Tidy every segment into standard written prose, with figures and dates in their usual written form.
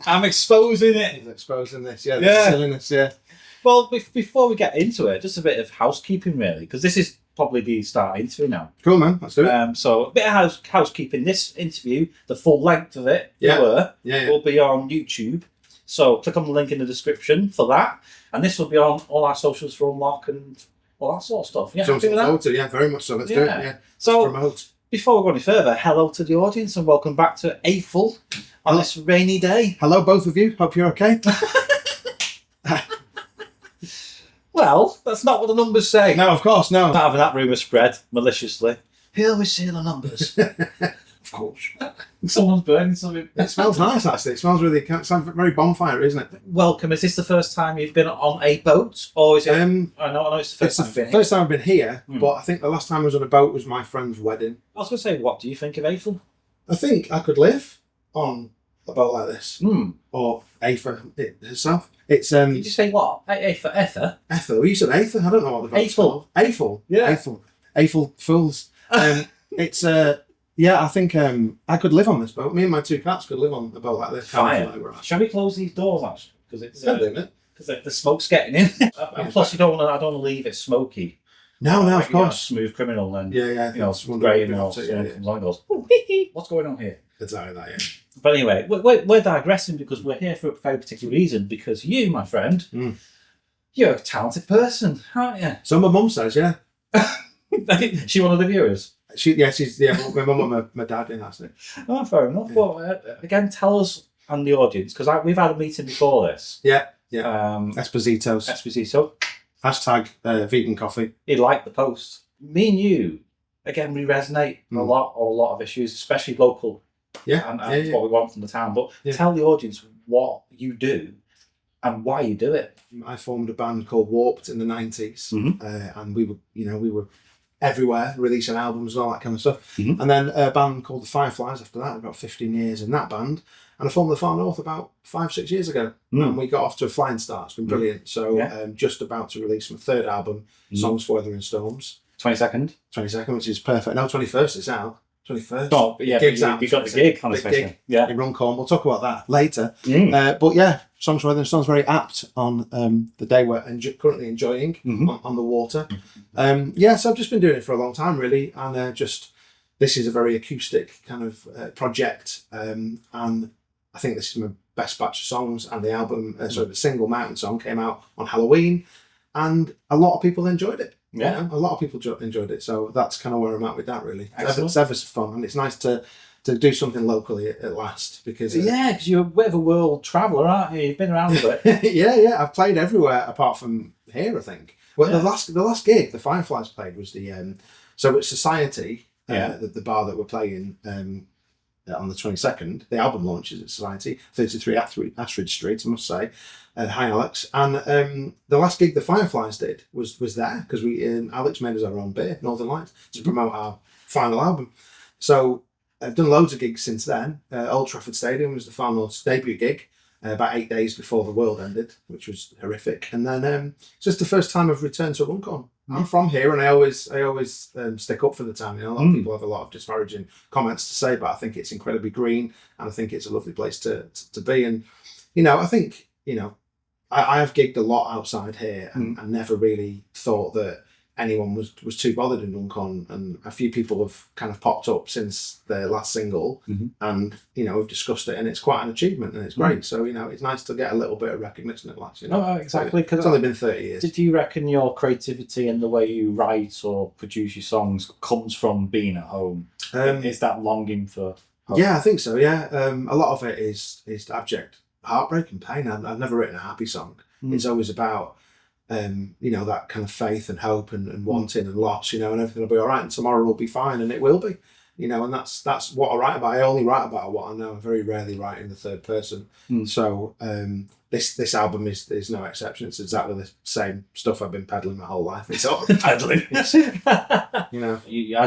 I'm exposing it. He's exposing this, yeah. Yeah. The silliness, yeah. Well, before we get into it, just a bit of housekeeping, really, because this is probably the start interview now. Cool, man. Let's do it. So a bit of housekeeping. This interview, the full length of it, will be on YouTube. So click on the link in the description for that, and this will be on all our socials for Unlock and all that sort of stuff. Yeah, Yeah, very much so. Let's do it. Yeah. So promote. Before we go any further, hello to the audience and welcome back to Eiffel on this rainy day. Hello, both of you. Hope you're okay. Well, that's not what the numbers say. No, of course, no. Not having that rumour spread maliciously. Here we see the numbers. Of course. Someone's burning something. It smells nice, actually. It smells really... It sounds very bonfire, isn't it? Welcome. Is this the first time you've been on a boat? Or is it... I know it's the first time I've been here. First time I've been here, but I think the last time I was on a boat was my friend's wedding. I was going to say, what do you think of Eiffel? I think I could live on a boat like this. Or Aether herself. It's... Did you say what? Aether? Eiffel. You said Aether? I don't know what the boat's Eiffel. called. Eiffel. Yeah. Eiffel. Eiffel Fools. It's... yeah, I think I could live on this boat. Me and my two cats could live on a boat like this. Fine. Shall we close these doors, actually? Because it's... Because the smoke's getting in. And plus, I don't want to leave it smoky. No, of course. Smooth criminal and it's grey and all. Someone comes on and goes, what's going on here? Exactly that, yeah. But anyway, we're digressing because we're here for a very particular reason. Because you, my friend, you're a talented person, aren't you? So my mum says, yeah. She one of the viewers? She's my mum and my dad, and that's it. Oh, fair enough. Yeah. Well, again, tell us and the audience, because we've had a meeting before this. Yeah. Esposito's. Esposito. Hashtag vegan coffee. He liked the post. Me and you, again, we resonate a lot of issues, especially local. Yeah. And that's what we want from the town. But tell the audience what you do and why you do it. I formed a band called Warped in the 90s, and we were everywhere, releasing albums and all that kind of stuff. And then a band called the Fireflies after that, about 15 years in that band. And I formed the Far North about 5-6 years ago. And we got off to a flying start. It's been brilliant. So just about to release my third album, Songs for Weather and Storms. 22nd? 22nd, which is perfect. No, 21st it's out. 21st. Oh, yeah, Gig's you out. got the gig on Big gig in Runcorn. We'll talk about that later. But yeah, Songs for Weather and Storms very apt on the day we're currently enjoying on the water. So I've just been doing it for a long time, really. And this is a very acoustic kind of project. And I think this is my best batch of songs. And the album, the single Mountain Song came out on Halloween. And a lot of people enjoyed it. Yeah, a lot of people enjoyed it, so that's kind of where I'm at with that. Really, Excellent. It's ever so fun, and it's nice to do something locally at last because because you're a bit of a world traveller, aren't you? You've been around a bit. yeah. I've played everywhere apart from here, I think. Well, the last gig the Fireflies played was the so it's Society, the bar that we're playing on the 22nd. The album launches at Society, 33 Ashridge Street, I must say. Hi Alex. And the last gig the Fireflies did was there because Alex made us our own beer, Northern Lights, to promote our final album. So I've done loads of gigs since then. Old Trafford Stadium was the Far North's debut gig about 8 days before the world ended, which was horrific. And then it's just the first time I've returned to Runcorn. I'm from here, and I always stick up for the town. A lot of people have a lot of disparaging comments to say, but I think it's incredibly green, and I think it's a lovely place to be. And I think I have gigged a lot outside here, and I never really thought that anyone was too bothered in Runcorn. And a few people have kind of popped up since their last single, and we've discussed it, and it's quite an achievement, and it's great. So it's nice to get a little bit of recognition at last. Oh, exactly. Because it's only been 30 years. Do you reckon your creativity and the way you write or produce your songs comes from being at home? Is that longing for home? Yeah, I think so. Yeah, a lot of it is abject heartbreak and pain. I've never written a happy song. It's always about that kind of faith and hope and wanting and loss, and everything will be all right and tomorrow will be fine, and it will be, and that's what I write about. I only write about what I know. I very rarely write in the third person. So this album is no exception. It's exactly the same stuff I've been peddling my whole life. It's all peddling. As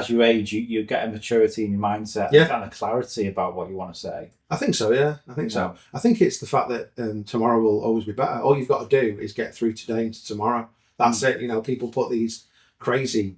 you age, you get a maturity in your mindset, and kind of clarity about what you want to say. I think so, yeah. I think so. I think it's the fact that tomorrow will always be better. All you've got to do is get through today into tomorrow. That's it. People put these crazy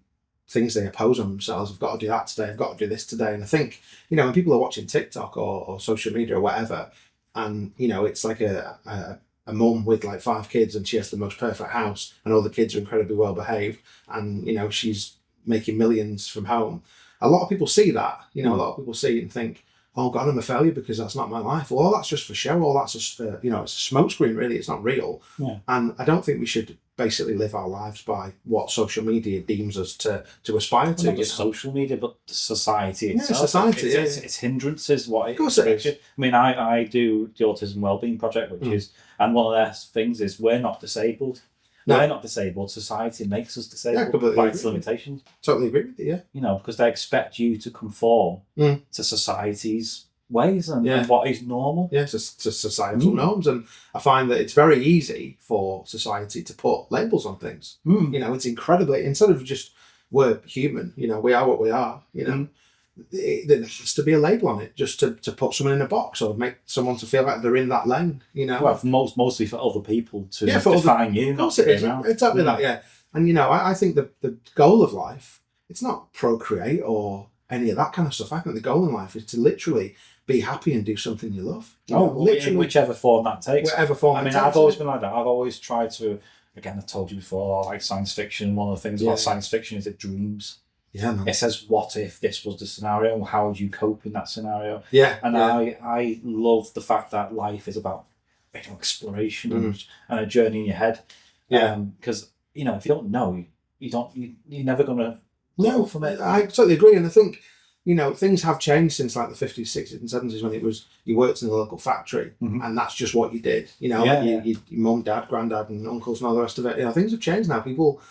things they oppose on themselves. I've got to do that today. I've got to do this today. And I think, when people are watching TikTok or social media or whatever, and it's like a mum with like 5 kids, and she has the most perfect house, and all the kids are incredibly well behaved, and she's making millions from home. A lot of people see that, a lot of people see it and think, oh God, I'm a failure because that's not my life. Well, all that's just for show. All that's just, it's a smokescreen, really. It's not real. Yeah. And I don't think we should basically live our lives by what social media deems us to aspire to. Not just social media, but society itself. Society. It's hindrances. What of course it is. I mean, I do the Autism Wellbeing Project, which is, and one of their things is we're not disabled. No. We're not disabled. Society makes us disabled by its limitations. Totally agree with you, yeah. Because they expect you to conform to society's ways and what is normal. Yeah, to societal norms. And I find that it's very easy for society to put labels on things. It's incredibly, instead of just, we're human, we are what we are, there has to be a label on it just to put someone in a box or make someone to feel like they're in that lane, Well, mostly for other people to define you. Of course it is. Exactly that, yeah. And, I think the goal of life, it's not procreate or any of that kind of stuff. I think the goal in life is to literally be happy and do something you love. Literally, in whichever form that takes. Whatever form I mean, I've always been like that. I've always tried to, again, I told you before, I like science fiction. One of the things about science fiction is it dreams. Yeah, man. It says, what if this was the scenario? How would you cope in that scenario? Yeah. And I love the fact that life is about exploration and a journey in your head. Yeah. Because, if you don't know, you're never going to know from it. I totally agree. And I think, things have changed since like the 50s, 60s and 70s when it was, you worked in a local factory and that's just what you did. Your mum, dad, granddad and uncles and all the rest of it. Things have changed now. People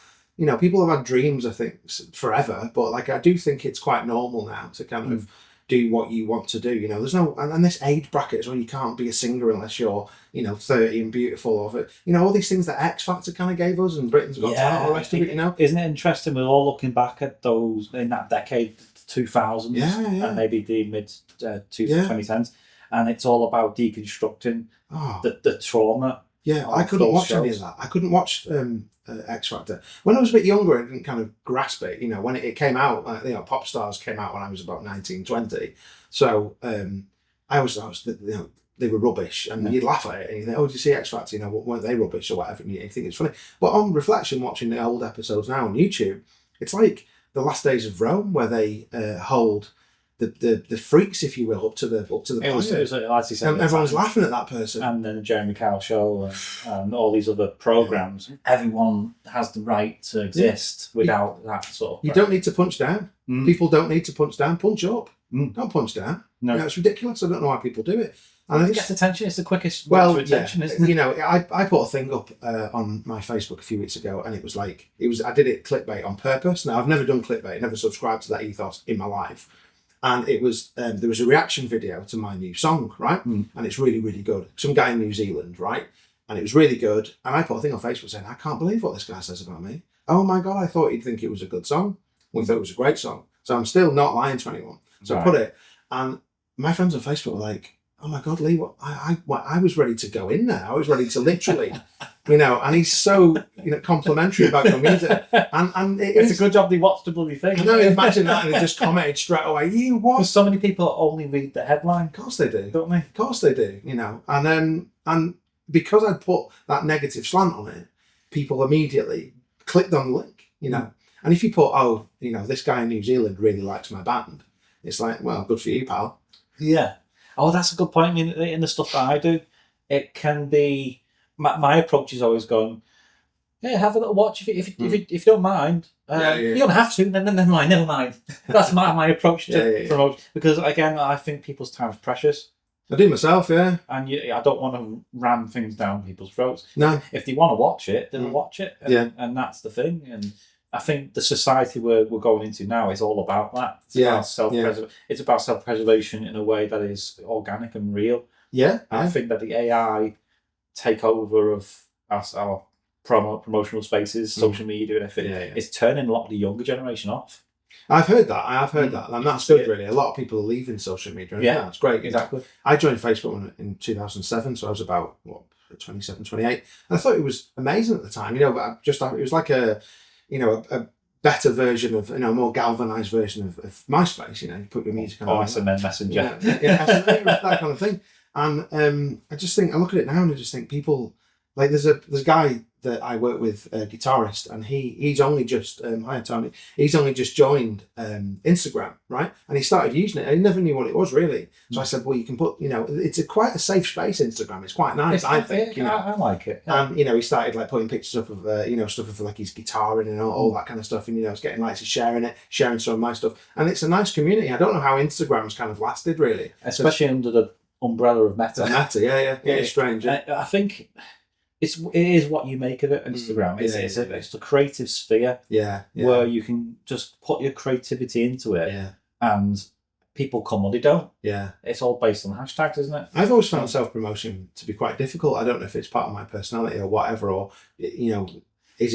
have had dreams, I think, forever, but like I do think it's quite normal now to kind of do what you want to do. There's no, and this age bracket as well, you can't be a singer unless you're, 30 and beautiful, or all these things that X Factor kind of gave us and Britain's Got Talent, all the rest of it, Isn't it interesting? We're all looking back at those in that decade, 2000s, and maybe the mid 2010s, and it's all about deconstructing the trauma. Yeah, I couldn't watch any of that. I couldn't watch X Factor. When I was a bit younger, I didn't kind of grasp it. when it came out, Pop Stars came out when I was about 19, 20. So I was they were rubbish, and you'd laugh at it, and you think, oh, did you see X Factor? Weren't they rubbish or whatever? And you think it's funny. But on reflection, watching the old episodes now on YouTube, it's like the Last Days of Rome, where they hold the freaks, if you will, up to the it was like you said, and everyone's laughing at that person. And then the Jeremy Kyle show and all these other programs. Everyone has the right to exist without that sort of. You don't need to punch down. People don't need to punch down. Punch up. Don't punch down. No, it's ridiculous. I don't know why people do it. And it gets attention. It's the quickest way to attention, isn't it? I put a thing up on my Facebook a few weeks ago, and it was I did it clickbait on purpose. Now I've never done clickbait, never subscribed to that ethos in my life. And it was there was a reaction video to my new song, right? And it's really, really good. Some guy in New Zealand, right? And it was really good. And I put a thing on Facebook saying, I can't believe what this guy says about me. Oh my God, I thought he'd think it was a good song. We thought it was a great song. So I'm still not lying to anyone. So I put it, and my friends on Facebook were like, oh my God, Lee, I was ready to go in there. I was ready to literally, and he's so, complimentary about your music. And it's a good job they watched the bloody thing. I know, imagine that, and he just commented straight away, you what? Because so many people only read the headline. Of course they do. Don't they? Of course they do, and because I'd put that negative slant on it, people immediately clicked on the link, And if you put, this guy in New Zealand really likes my band, it's like, well, good for you, pal. Yeah. Oh, that's a good point. I mean, in the stuff that I do, it can be. My approach is always going, yeah, have a little watch if you don't mind. You don't have to. Then never mind. That's my approach to promote, because again, I think people's time is precious. I do myself, yeah. And I don't want to ram things down people's throats. No. If they want to watch it, they'll watch it. And that's the thing. And I think the society we're going into now is all about that. It's about self-preservation in a way that is organic and real. Yeah. I think that the AI takeover of our promotional spaces, social media and everything, is turning a lot of the younger generation off. I've heard that, and that's good, really. A lot of people are leaving social media. Yeah, it's great. Exactly. I joined Facebook in 2007, so I was about 27, 28, and I thought it was amazing at the time. It was like a better version of, a more galvanized version of MySpace. You put your music on. SMS Messenger. That kind of thing. And I just think, I look at it now and I just think people, like there's a guy that I work with, a guitarist, and he's only just hi Tony, he's only just joined Instagram, right? And he started using it. I never knew what it was really. So I said, well, you can put, it's quite a safe space. Instagram, it's quite nice. I think. I like it. And he started like putting pictures up of stuff of like his guitar and all that kind of stuff, and it's getting likes, sharing some of my stuff, and it's a nice community. I don't know how Instagram's kind of lasted really, especially under the umbrella of Meta. Yeah, it's strange. Yeah. I think it is what you make of it. Instagram. It's the creative sphere. Where you can just put your creativity into it. And people come or they don't. It's all based on hashtags, isn't it? I've always found self-promotion to be quite difficult. I don't know if it's part of my personality or whatever, or is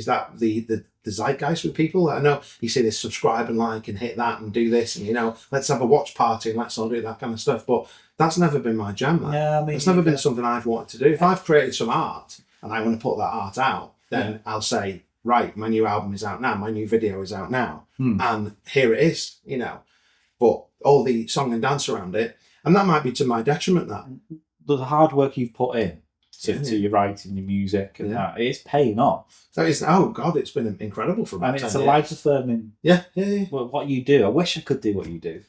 that the zeitgeist with people? I know you see this subscribe and like and hit that and do this and let's have a watch party and let's all do that kind of stuff, but that's never been my jam. It's never been something I've wanted to do. If I've created some art and I want to put that art out, then I'll say, right, my new album is out now, my new video is out now, and here it is, but all the song and dance around it, and that might be to my detriment. That the hard work you've put in to your writing, your music, and that, it's paying off. That is, oh God, it's been incredible for about 10 years. It's a life affirming. Yeah. Well, what you do, I wish I could do what you do.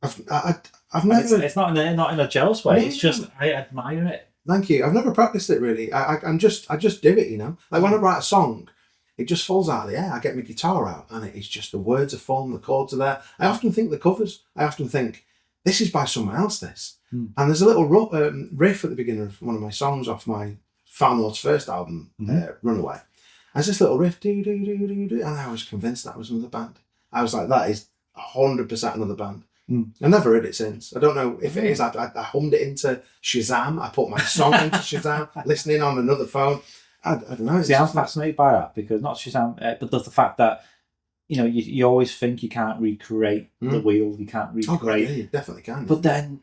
I've never. It's not in a jealous way. It's just I admire it. Thank you. I've never practiced it really. I just do it. Like when I write a song, it just falls out of the air. I get my guitar out, and it's just the words are formed, the chords are there. I often think the covers. I often think this is by someone else. And there's a little riff at the beginning of one of my songs off my Far North's first album, Runaway. There's this little riff, do do do do do, and I was convinced that was another band. I was like, that is 100% another band. I never heard it since. I don't know if it is. I hummed it into Shazam. I put my song into Shazam, listening on another phone. I don't know. See, I'm fascinated by that because not Shazam, but the fact that you always think you can't recreate the wheel. You can't recreate. Oh God, yeah, you definitely can. But then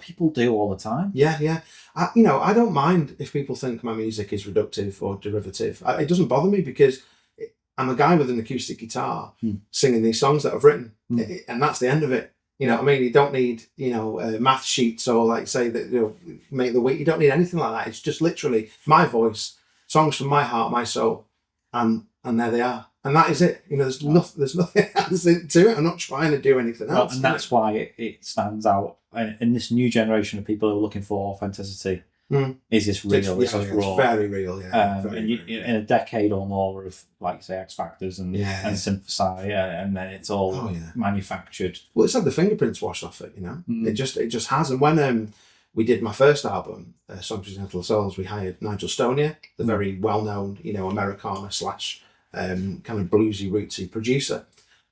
people do all the time. Yeah. I don't mind if people think my music is reductive or derivative. It doesn't bother me because I'm a guy with an acoustic guitar singing these songs that I've written, and that's the end of it. What I mean? You don't need, math sheets or like say that, make the week. You don't need anything like that. It's just literally my voice, songs from my heart, my soul, and there they are. And that is it. There's nothing else to it. I'm not trying to do anything else. And that's why it stands out. In this new generation of people who are looking for authenticity, is this real? Is this raw? It's very real, yeah. In a decade or more of, like, say, X Factors and synthesize, and then it's all manufactured. Well, it's had the fingerprints washed off it, It just has. And when we did my first album, Songs of Gentle Souls, we hired Nigel Stonier, the very well-known, Americana / kind of bluesy, rootsy producer.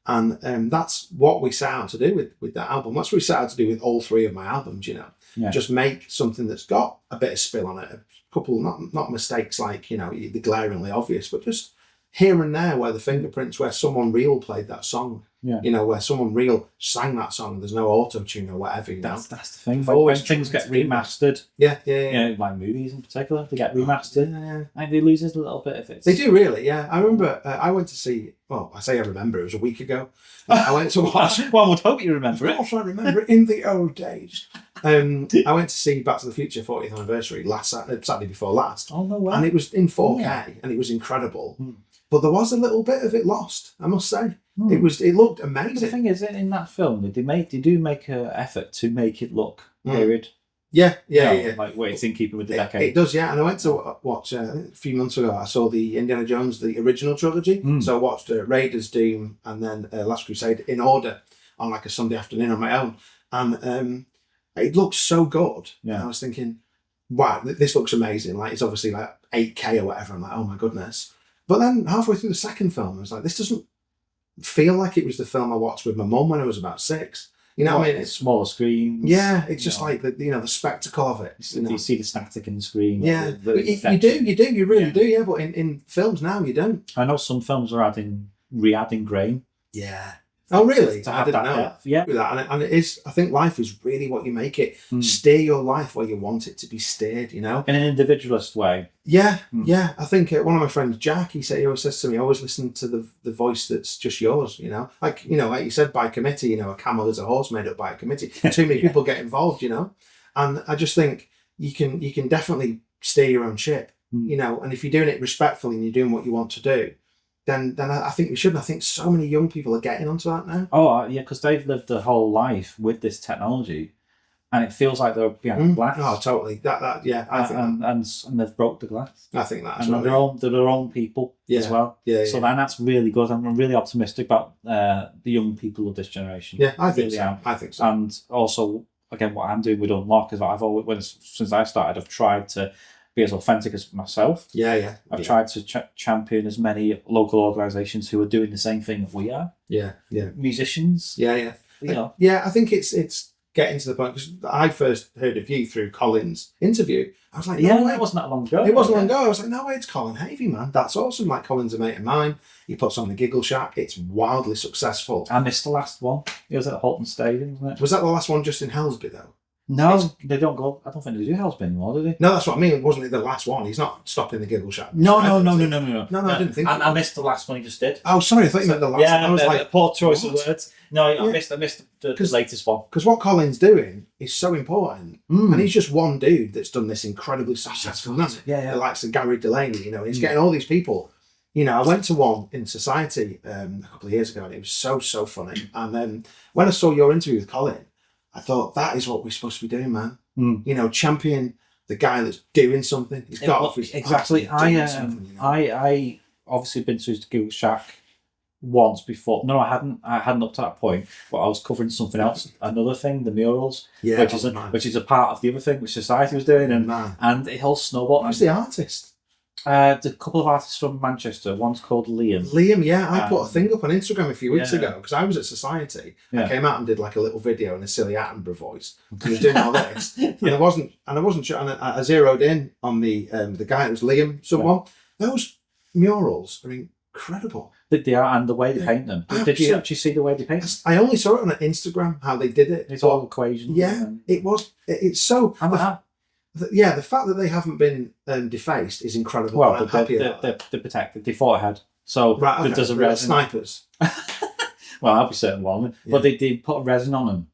And that's what we set out to do with that album. That's what we set out to do with all three of my albums, Just make something that's got a bit of spill on it, a couple, not mistakes like, the glaringly obvious, but just here and there where the fingerprints, where someone real played that song, where someone real sang that song, there's no auto-tune or whatever, That's the thing. When things get remastered, like movies in particular, they get remastered, and they lose a little bit of it. They do really, yeah. I remember I went to see, well, I say I remember, it was a week ago. I went to watch... One would hope you remember it. Of course I remember it, in the old days. I went to see Back to the Future 40th anniversary Saturday before last. Oh, no way. And it was in 4K, and it was incredible. But there was a little bit of it lost, I must say. It looked amazing. But the thing is, in that film, they do make an effort to make it look period. Yeah. Like it's in keeping with the decade. It does, yeah. And I went to watch a few months ago. I saw the Indiana Jones, the original trilogy. So I watched Raiders, Doom, and then Last Crusade in order on like a Sunday afternoon on my own, and it looked so good. Yeah. And I was thinking, wow, this looks amazing. Like it's obviously like 8K or whatever. I'm like, oh my goodness. But then halfway through the second film, I was like, this doesn't feel like it was the film I watched with my mum when I was about 6. What I mean? It's smaller screens. Yeah, it's just like the spectacle of it. You see the static in the screen. Yeah, you really do. Yeah, but in films now you don't. I know some films are re-adding grain. Yeah. Oh really? I didn't know that. Yeah. And it is. I think life is really what you make it. Steer your life where you want it to be steered. In an individualist way. Yeah. I think one of my friends, Jack, he always says to me, always listen to the voice that's just yours. Like you said, by committee. A camel is a horse made up by a committee. Too many people get involved. And I just think you can definitely steer your own ship, you know. And if you're doing it respectfully and you're doing what you want to do, then I think we should. And I think so many young people are getting onto that now. Oh yeah, because they've lived their whole life with this technology, and it feels like they're behind glass. Oh, totally. Yeah, I think and they've broke the glass. I think that's and right. They're their own people as well. Yeah. So then that's really good. I'm really optimistic about the young people of this generation. Yeah, I think so. I think so. And also, again, what I'm doing with Unlock is that I've always, since I started, I've tried to be as authentic as myself. Yeah. I've tried to champion as many local organisations who are doing the same thing that we are. Yeah. Musicians. Yeah. You know. Yeah, I think it's getting to the point, because I first heard of you through Colin's interview. I was like, no way. It wasn't that long ago. It wasn't long ago. I was like, no way, it's Colin Havey, man. That's awesome. Like, Colin's a mate of mine. He puts on the Giggle Shack. It's wildly successful. I missed the last one. It was at Halton Stadium, wasn't it? Was that the last one just in Helsby, though? No, they don't go. I don't think they do Helsby anymore, do they? No, that's what I mean. Wasn't it the last one? He's not stopping the Giggle Shack. No. I didn't think. I missed the last one he just did. Oh, sorry, I thought you meant the last. Yeah, one. I was like, poor choice of words. No, I missed the latest one. Because what Colin's doing is so important, and he's just one dude that's done this incredibly successful. Yeah. The likes of Gary Delaney, you know, he's getting all these people. You know, I went to one in Society a couple of years ago, and it was so funny. And then when I saw your interview with Colin, I thought, that is what we're supposed to be doing, man. You know, champion the guy that's doing something. He's got off his exactly. I obviously been to his Giggle Shack once before. No, I hadn't up to that point, but I was covering something else, another thing, the murals, which is a part of the other thing which Society was doing, and it all snowballed. Who's the artist? The couple of artists from Manchester. One's called Liam. Yeah, I put a thing up on Instagram a few weeks ago, because I was at Society. I came out and did like a little video in a silly Attenborough voice. I was doing all this, and I wasn't sure. And I zeroed in on the guy. It was Liam. Someone. Those murals are incredible. They are, and the way they paint them. Did you actually see the way they paint them? I only saw it on Instagram how they did it. It's all equations. Yeah, it was. It's so. The fact that they haven't been defaced is incredible. Well, they're protected. They fought ahead. So there's a resin. Snipers. Well, I'll be certain one. But they put a resin on them.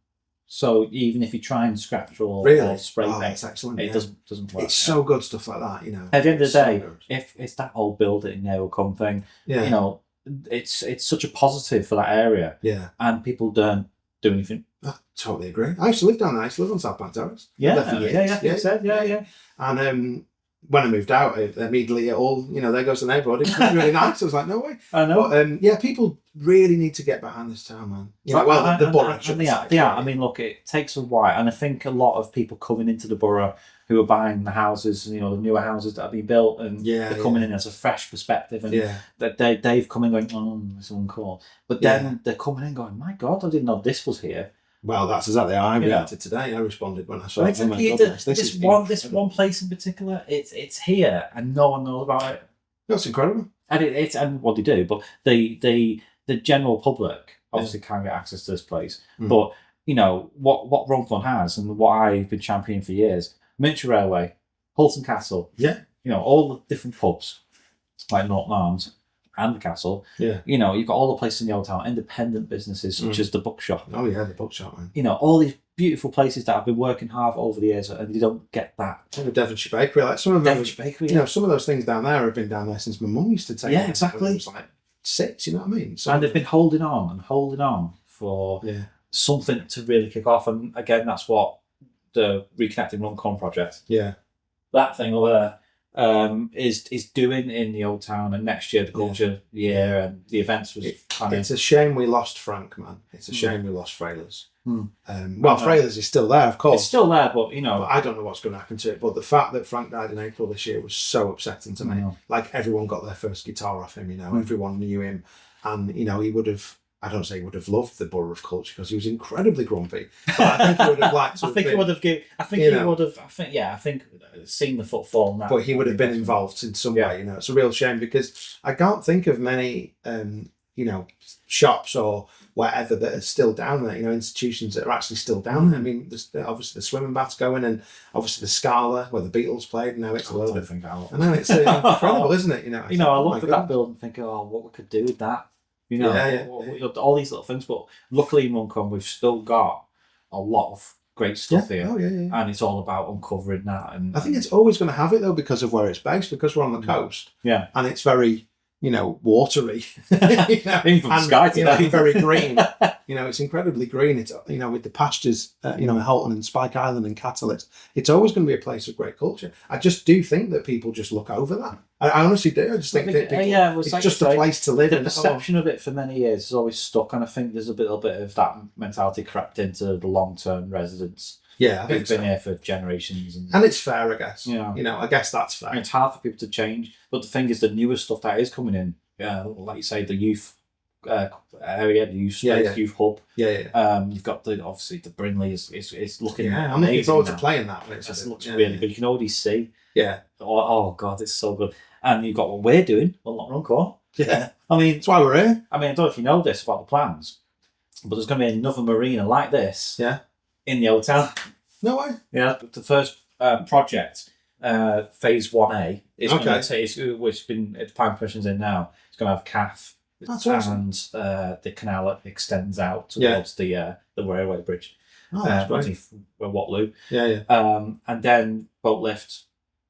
So even if you try and scratch or spray paint, that's excellent. It doesn't work. It's so good stuff like that, you know. At the end of the day, if it's that old build it never come thing, you know, it's such a positive for that area. Yeah. And people don't do anything. I totally agree. I used to live down there. I used to live on South Bank Terrace. Yeah. And when I moved out, immediately there goes the neighbourhood. It's really nice. I was like, no way. I know. But people really need to get behind this town, man. The borough. Yeah. I mean, look, it takes a while, and I think a lot of people coming into the borough who are buying the houses, you know, the newer houses that are being built, and they're coming in as a fresh perspective, and they've come in going, oh, this is uncool. But then they're coming in going, my God, I didn't know this was here. Well, that's exactly how I reacted today. I responded when I saw it. Exactly. This one place in particular, it's here, and no one knows about it. That's incredible. And and what they do, but the general public obviously can't get access to this place. But you know what Runcorn has, and what I've been championing for years: Miniature Railway, Hulton Castle. Yeah. You know, all the different pubs like Norton Arms and the Castle. Yeah. You know, you've got all the places in the old town, independent businesses such as the Bookshop. Oh yeah, the Bookshop, man. You know, all these beautiful places that have been working hard over the years, and you don't get that. The Devonshire Bakery, like some of them. Devonshire Bakery. You know, some of those things down there have been down there since my mum used to take. Yeah, exactly. It was like 6, you know what I mean? And they've been holding on for something to really kick off. And again, that's what the Reconnecting Runcorn project. Yeah. That thing over there is doing in the old town, and next year the culture year and the events was It's a shame we lost Frank, man. It's a shame we lost Frailers. Frailers is still there, of course. It's still there, but you know, but I don't know what's going to happen to it. But the fact that Frank died in April this year was so upsetting to me. Like, everyone got their first guitar off him, you know, everyone knew him, and you know, he would have. I don't say he would have loved the Borough of Culture, because he was incredibly grumpy. But I think he would have liked to. I think he seen the footfall now. But he would have been involved in some way. You know, it's a real shame, because I can't think of many, shops or whatever that are still down there. You know, institutions that are actually still down there. I mean, there's obviously the swimming bath's going, and obviously the Scala where the Beatles played. Now it's a load of. I know, it's incredible, isn't it? You know, I looked at that building thinking, what we could do with that. You know, all these little things. But luckily in Runcorn, we've still got a lot of great stuff here. Oh, yeah. And it's all about uncovering that. And I think it's always going to have it though because of where it's based, because we're on the coast. Yeah. And it's very, watery. Even from Sky today. Very green. It's incredibly green. It's, with the pastures, in Halton and Spike Island and Catalyst, it's always going to be a place of great culture. I just do think that people just look over that. I honestly do. I just think that people, it's like just a place to live. The perception of it for many years is always stuck, and I think there's a little bit of that mentality crept into the long-term residents. Yeah, I think been here for generations, and it's fair, I guess. I guess that's fair. It's hard for people to change, but the thing is, the newer stuff that is coming in, like you say, the youth area, the youth space, youth hub. You've got obviously the Brindley is looking. Yeah, I'm looking forward to playing that. It looks really good. You can already see. Yeah. Oh God, it's so good. And you've got what we're doing, well, not Runcorn. Yeah. I mean, that's why we're here. I mean, I don't know if you know this about the plans, but there's going to be another marina like this. Yeah. In the hotel. No way. Yeah. The first project, phase 1A, is going to take, which been planning permission's in now. It's going to have CAF. That's awesome. And the canal extends out towards the railway bridge. Oh, that's great. Waterloo. Yeah. And then boat lift.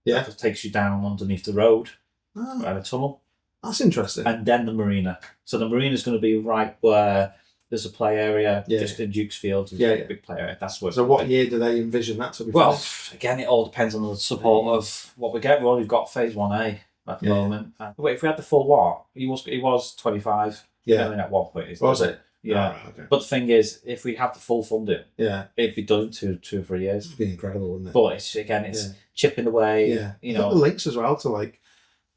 Yeah. That takes you down underneath the road. Oh, and a tunnel. That's interesting. And then the marina. So the marina is going to be right where there's a play area, just in Dukesfield. A big play area. That's where. So what year do they envision that to be? Well, again, it all depends on the support of what we get. We've only got phase 1A at the moment. But if we had the full lot, he was 25 million at one point. Was it? Yeah. Oh, right, okay. But the thing is, if we have the full funding, it'd be done in 2 or 3 years. It'd be incredible, wouldn't it? But it's chipping away. Yeah. The links as well to like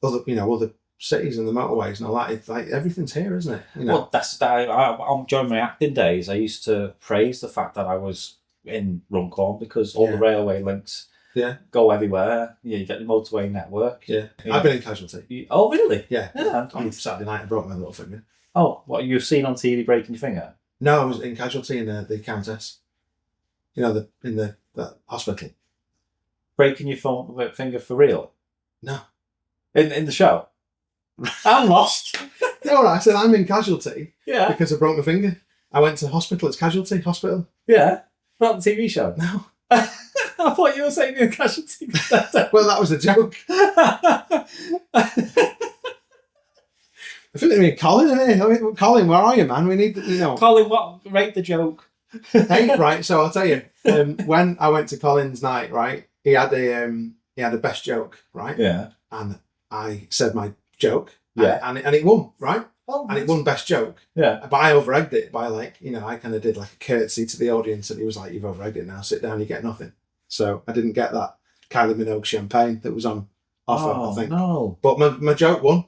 other cities and the motorways and all that. It's like everything's here, isn't it? Well, that's that. During my acting days, I used to praise the fact that I was in Runcorn because all the railway links go everywhere. You get the motorway network. Yeah. I've been in Casualty. Oh, really? Yeah. On Saturday night, I broke my little finger. Oh, what you've seen on TV breaking your finger? No, I was in Casualty in the Countess. In the hospital. Breaking your finger for real? No. In the show? I'm lost. No, I said I'm in Casualty. Yeah. Because I broke my finger. I went to hospital. It's Casualty Hospital. Yeah. Not the TV show. No. I thought you were saying you're in Casualty. Well, that was a joke. I think they mean Colin. Colin, where are you, man? We need, Colin, what? Rate the joke. Hey, right. So I'll tell you. When I went to Colin's night, right, he had a best joke, right? Yeah. And I said my joke. Yeah. And it won, right? Oh, and it won best joke. Yeah. But I over-egged it by I kind of did like a curtsy to the audience, and he was like, "You've over-egged it now. Sit down. You get nothing." So I didn't get that Kylie Minogue champagne that was on offer. I think. No. But my joke won.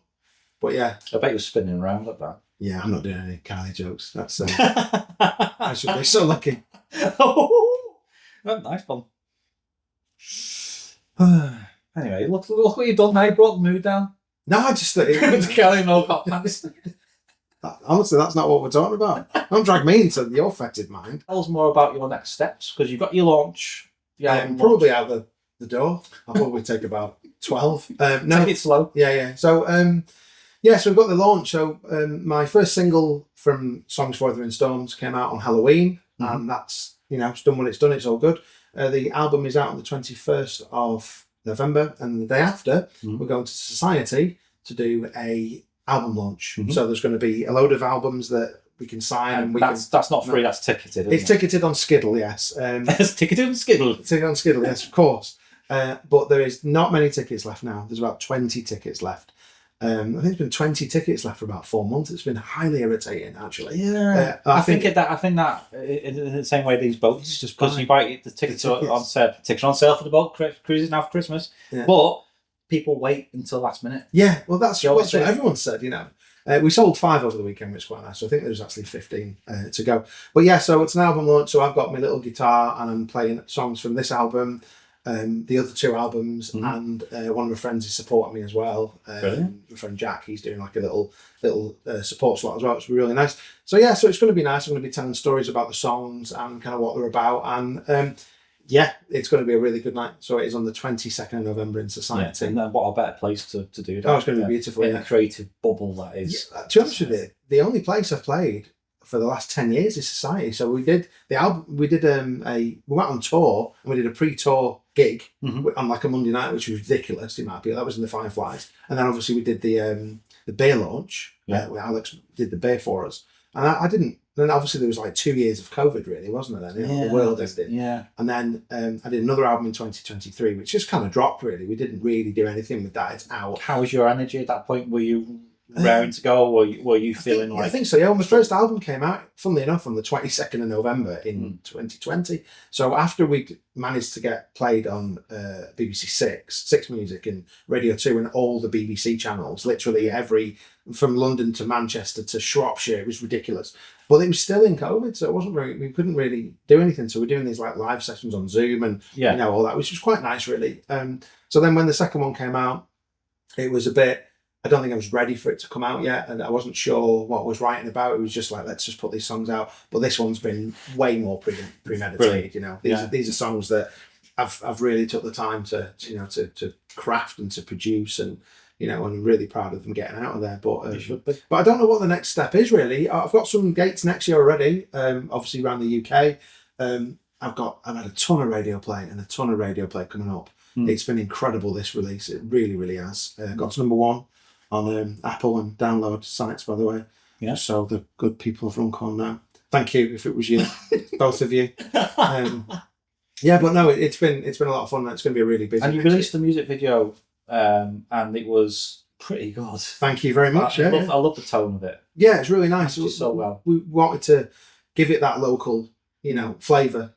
But yeah. I bet you're spinning around like that. Yeah, I'm not doing any Kylie jokes. That's I should be so lucky. Oh, nice one. Anyway, look what you've done now. You brought the mood down. No, I just thought with the Kylie Minogue hot pants. Honestly, that's not what we're talking about. Don't drag me into your fetid mind. Tell us more about your next steps, because you've got your launch. Probably out the door. I'll probably take about 12. No, take it slow. Yeah. So, so we've got the launch. So, my first single from Songs for Weather and Storms came out on Halloween, and that's it's done what it's done. It's all good. The album is out on the 21st of November, and the day after we're going to Society to do a album launch. So there's going to be a load of albums that we can sign, and that's not free. That's ticketed. It's ticketed on Skiddle, yes. It's ticketed on Skiddle. Ticketed on Skiddle, yes, of course. But there is not many tickets left now. There's about 20 tickets left. I think there's been 20 tickets left for about 4 months. It's been highly irritating, actually. Yeah, I think that in the same way these boats, just because you buy the tickets on sale. Tickets are on sale for the boat cruises now for Christmas, but people wait until last minute. Yeah, well, that's what everyone said. We sold 5 over the weekend, which is quite nice. So I think there's actually 15 to go. But yeah, so it's an album launch. So I've got my little guitar and I'm playing songs from this album. The other 2 albums, and one of my friends is supporting me as well. My friend Jack, he's doing like a little support slot as well, which will be really nice. So yeah, so it's going to be nice. I'm going to be telling stories about the songs and kind of what they're about, and it's going to be a really good night. So it is on the 22nd of November in Society. And what a better place to do that. Oh, it's going to be beautiful. In a creative bubble that is. Yeah, to be honest with you, the only place I've played for the last 10 years is Society. So we did the album. We did we went on tour and we did a pre-tour gig on like a Monday night, which was ridiculous. It might be that was in the Fireflies, and then obviously we did the beer launch. Where Alex did the beer for us, and I didn't. Then obviously there was like 2 years of COVID, really, wasn't there? Then the world ended. Yeah. And then I did another album in 2023, which just kind of dropped. Really, we didn't really do anything with that. It's out. How was your energy at that point? Were you raring to go? Were you feeling like? I think so. Yeah, well, my first album came out, funnily enough, on the 22nd of November in 2020. So after we managed to get played on BBC Six Music and Radio 2 and all the BBC channels, literally every from London to Manchester to Shropshire, it was ridiculous. But it was still in COVID, so it wasn't very. We couldn't really do anything. So we're doing these like live sessions on Zoom and all that, which was quite nice, really. So then when the second one came out, it was a bit. I don't think I was ready for it to come out yet, and I wasn't sure what I was writing about. It was just like, let's just put these songs out. But this one's been way more premeditated. Brilliant. These are songs that I've really took the time to craft and to produce, and I'm really proud of them getting out of there. But I don't know what the next step is really. I've got some dates next year already. Obviously around the UK. I've had a ton of radio play and a ton of radio play coming up. It's been incredible, this release. It really, really has. Got to #1 on Apple and download sites, by the way. Yeah. So the good people of Runcorn know. Thank you if it was you, both of you. Yeah, but no, it's been a lot of fun. It's going to be a really busy. And you released the music video, and it was pretty good. Thank you very much. I love the tone of it. Yeah, it's really nice. It's so well. We wanted to give it that local, flavour,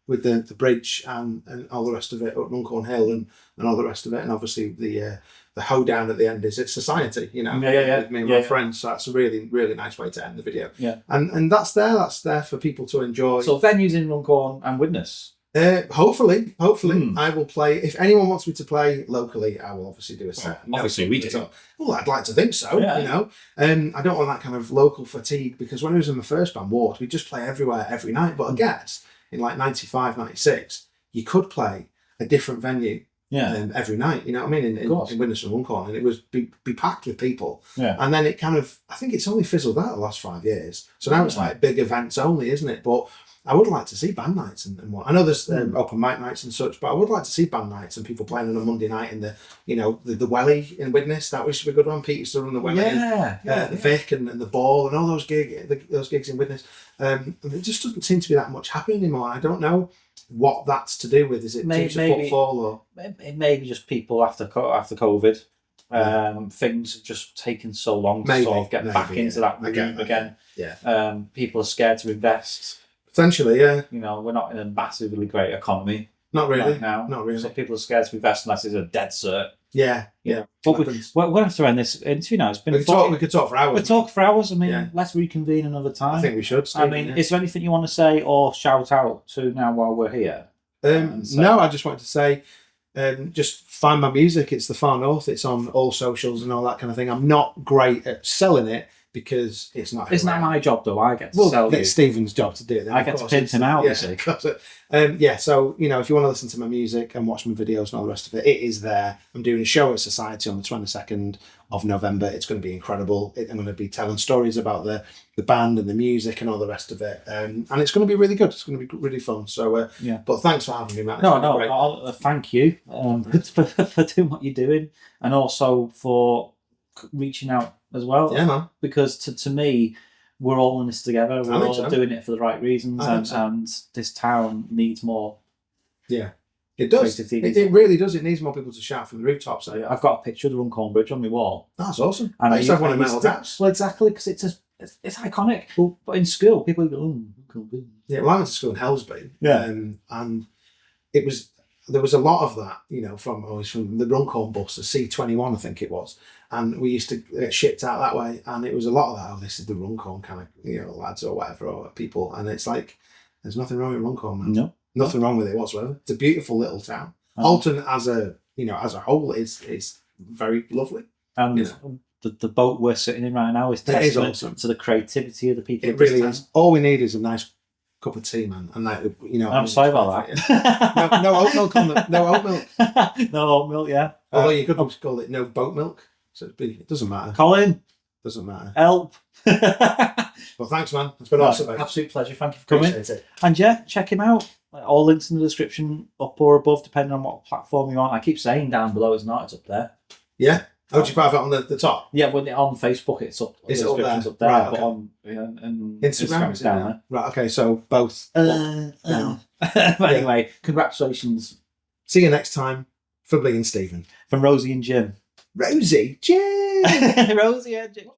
with the bridge and all the rest of it, up Runcorn Hill and all the rest of it, and obviously the hoedown at the end is it's Society, with me and my friends. So that's a really, really nice way to end the video. Yeah, and that's there for people to enjoy. So venues in Runcorn and Widnes. Hopefully, I will play. If anyone wants me to play locally, I will obviously do a set. Obviously, we do. Well, I'd like to think so. I don't want that kind of local fatigue, because when I was in my first band, Ward, we'd just play everywhere every night. But I guess in like 95, 96, you could play a different venue every night, you know what I mean, in Widnes and Runcorn, and it was be packed with people. Yeah. And then it kind of, I think it's only fizzled out the last 5 years. So now it's like big events only, isn't it? But I would like to see band nights and what. I know there's open mic nights and such, but I would like to see band nights and people playing on a Monday night in the Welly in Widnes. That used to be a good one. Peter stood on the Welly, the Vic and the Ball and all those gigs in Widnes. And there just doesn't seem to be that much happening anymore. I don't know what that's to do with. Is it maybe footfall or it may be just people after COVID. Things have just taken so long to sort of get back into that room again. Yeah. People are scared to invest. Potentially, yeah. We're not in a massively great economy. Not really. Right now. Not really. So people are scared to invest unless it's a dead cert. Yeah. But we're going to have to end this interview now. It's been we could talk for hours. We talk for hours. I mean, let's reconvene another time. I think we should. Steve, is there anything you want to say or shout out to now while we're here? No, I just wanted to say, just find my music. It's The Far North. It's on all socials and all that kind of thing. I'm not great at selling it, because it's not. Isn't that my job though? I get to sell you. It's Stephen's job to do it. I get to pimp him out. So if you want to listen to my music and watch my videos and all the rest of it, it is there. I'm doing a show at Society on the 22nd of November. It's going to be incredible. I'm going to be telling stories about the band and the music and all the rest of it, and it's going to be really good. It's going to be really fun. So but thanks for having me, Matt. No, thank you for doing what you're doing, and also for reaching out as well. Yeah, man. Because to me, we're all in this together. We're all doing it for the right reasons, and this town needs more. Yeah, it does. It really does. It needs more people to shout from the rooftops. I've got a picture of the Runcorn Bridge on my wall. That's awesome. And I used to have one in Metal Taps. Well, exactly, because it's iconic. Well, but in school, people go, Runcorn Bridge. Yeah, well, I went to school in Helsby. Yeah, and it was. There was a lot of that, from the Runcorn bus, the C21, I think it was. And we used to get shipped out that way. And it was a lot of that, this is the Runcorn kind of, lads or whatever, or people. And it's like, there's nothing wrong with Runcorn, man. No. Nothing wrong with it whatsoever. It's a beautiful little town. Halton as a whole is very lovely. And the boat we're sitting in right now is testament awesome to the creativity of the people. It really is. All we need is a nice cup of tea, man, and I'm sorry about that. No oat milk on the no oat milk. No oat milk, yeah. Although you could call it no boat milk, so it doesn't matter. Colin, Doesn't matter. Help. Well, thanks, man. It's been awesome, mate. Absolute pleasure. Thank you for coming. Appreciate it. And yeah, check him out. All links in the description, up or above, depending on what platform you're on. I keep saying down below, it's not. It's up there. Yeah. Oh, do you have it on the top? Yeah, when on Facebook, it's up. Is the it up there? description's up there, Right, but okay. on and Instagram Instagram's down there. Right. Okay. So both. Down. But anyway, congratulations See you next time for Bleeding Stephen. from Rosie and Jim. Rosie. Cheers. Rosie and Jim.